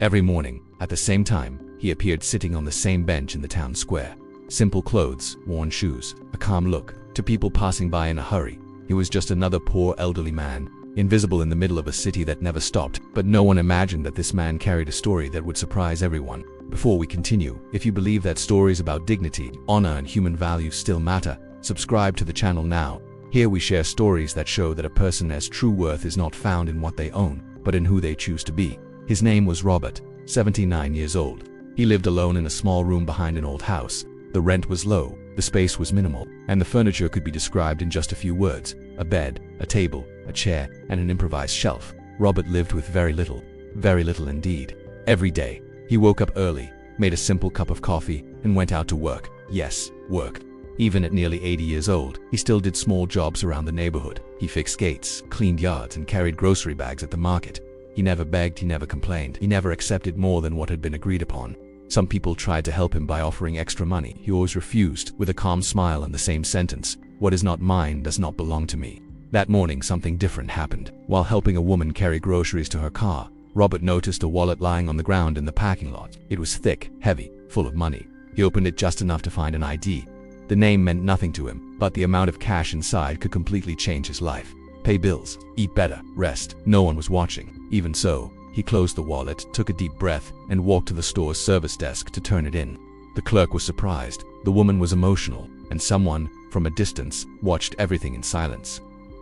Every morning, at the same time, he appeared sitting on the same bench in the town square. Simple clothes, worn shoes, a calm look. To people passing by in a hurry, he was just another poor elderly man, invisible in the middle of a city that never stopped. But no one imagined that this man carried a story that would surprise everyone. Before we continue, if you believe that stories about dignity, honor, and human values still matter, subscribe to the channel now. Here we share stories that show that a person's true worth is not found in what they own, but in who they choose to be. His name was Robert, 79 years old. He lived alone in a small room behind an old house. The rent was low, the space was minimal, and the furniture could be described in just a few words: a bed, a table, a chair, and an improvised shelf. Robert lived with very little indeed. Every day, he woke up early, made a simple cup of coffee, and went out to work. Yes, work. Even at nearly 80 years old, he still did small jobs around the neighborhood. He fixed gates, cleaned yards, and carried grocery bags at the market. He never begged, he never complained, he never accepted more than what had been agreed upon. Some people tried to help him by offering extra money. He always refused, with a calm smile and the same sentence: "What is not mine does not belong to me." That morning, something different happened. While helping a woman carry groceries to her car, Robert noticed a wallet lying on the ground in the parking lot. It was thick, heavy, full of money. He opened it just enough to find an ID. The name meant nothing to him, but the amount of cash inside could completely change his life. Pay bills, eat better, rest. No one was watching. Even so, he closed the wallet, took a deep breath, and walked to the store's service desk to turn it in. The clerk was surprised. The woman was emotional, and someone, from a distance, watched everything in silence.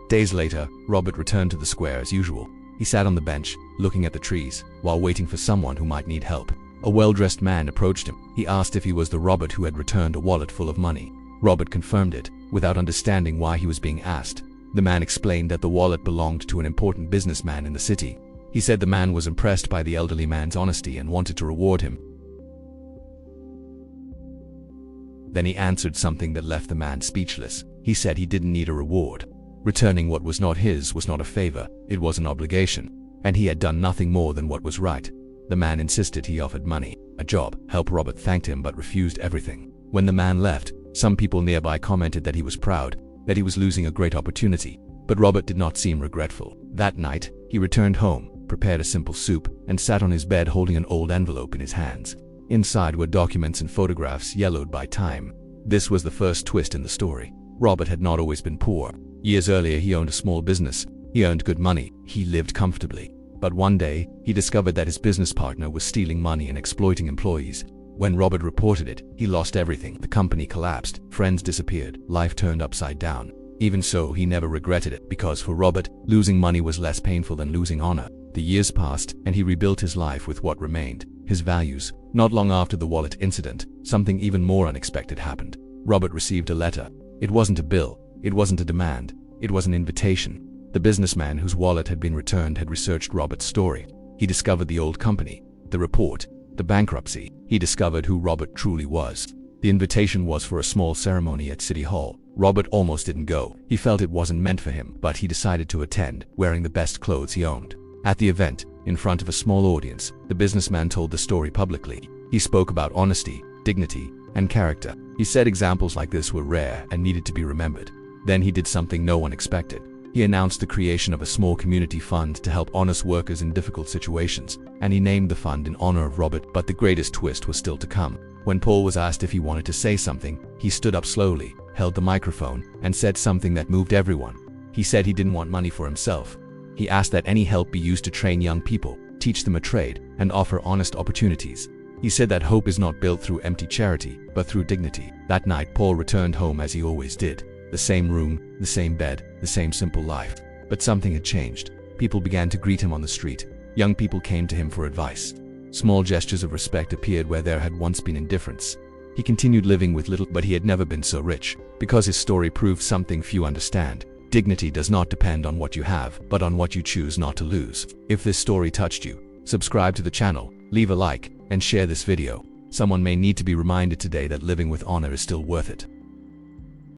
Days later, Robert returned to the square as usual. He sat on the bench, looking at the trees, while waiting for someone who might need help. A well-dressed man approached him. He asked if he was the Robert who had returned a wallet full of money. Robert confirmed it, without understanding why he was being asked. The man explained that the wallet belonged to an important businessman in the city. He said the man was impressed by the elderly man's honesty and wanted to reward him. Then he answered something that left the man speechless. He said he didn't need a reward. Returning what was not his was not a favor, it was an obligation, and he had done nothing more than what was right. The man insisted he offered money, a job, help. Robert thanked him but refused everything. When the man left, some people nearby commented that he was proud, that he was losing a great opportunity, but Robert did not seem regretful. That night, he returned home, prepared a simple soup, and sat on his bed holding an old envelope in his hands. Inside were documents and photographs yellowed by time. This was the first twist in the story. Robert had not always been poor. Years earlier, he owned a small business. He earned good money. He lived comfortably. But one day, he discovered that his business partner was stealing money and exploiting employees. When Robert reported it, he lost everything. The company collapsed, friends disappeared, life turned upside down. Even so, he never regretted it, because for Robert, losing money was less painful than losing honor. The years passed, and he rebuilt his life with what remained: his values. Not long after the wallet incident, something even more unexpected happened. Robert received a letter. It wasn't a bill, it wasn't a demand, it was an invitation. The businessman whose wallet had been returned had researched Robert's story. He discovered the old company, the report, the bankruptcy. He discovered who Robert truly was. The invitation was for a small ceremony at City Hall. Robert almost didn't go. He felt it wasn't meant for him, but he decided to attend, wearing the best clothes he owned. At the event, in front of a small audience, the businessman told the story publicly. He spoke about honesty, dignity, and character. He said examples like this were rare and needed to be remembered. Then he did something no one expected. He announced the creation of a small community fund to help honest workers in difficult situations, and he named the fund in honor of Robert. But the greatest twist was still to come. When Paul was asked if he wanted to say something, he stood up slowly, held the microphone, and said something that moved everyone. He said he didn't want money for himself. He asked that any help be used to train young people, teach them a trade, and offer honest opportunities. He said that hope is not built through empty charity, but through dignity. That night, Paul returned home as he always did. The same room, the same bed, the same simple life. But something had changed. People began to greet him on the street. Young people came to him for advice. Small gestures of respect appeared where there had once been indifference. He continued living with little, but he had never been so rich, because his story proved something few understand. Dignity does not depend on what you have, but on what you choose not to lose. If this story touched you, subscribe to the channel, leave a like, and share this video. Someone may need to be reminded today that living with honor is still worth it.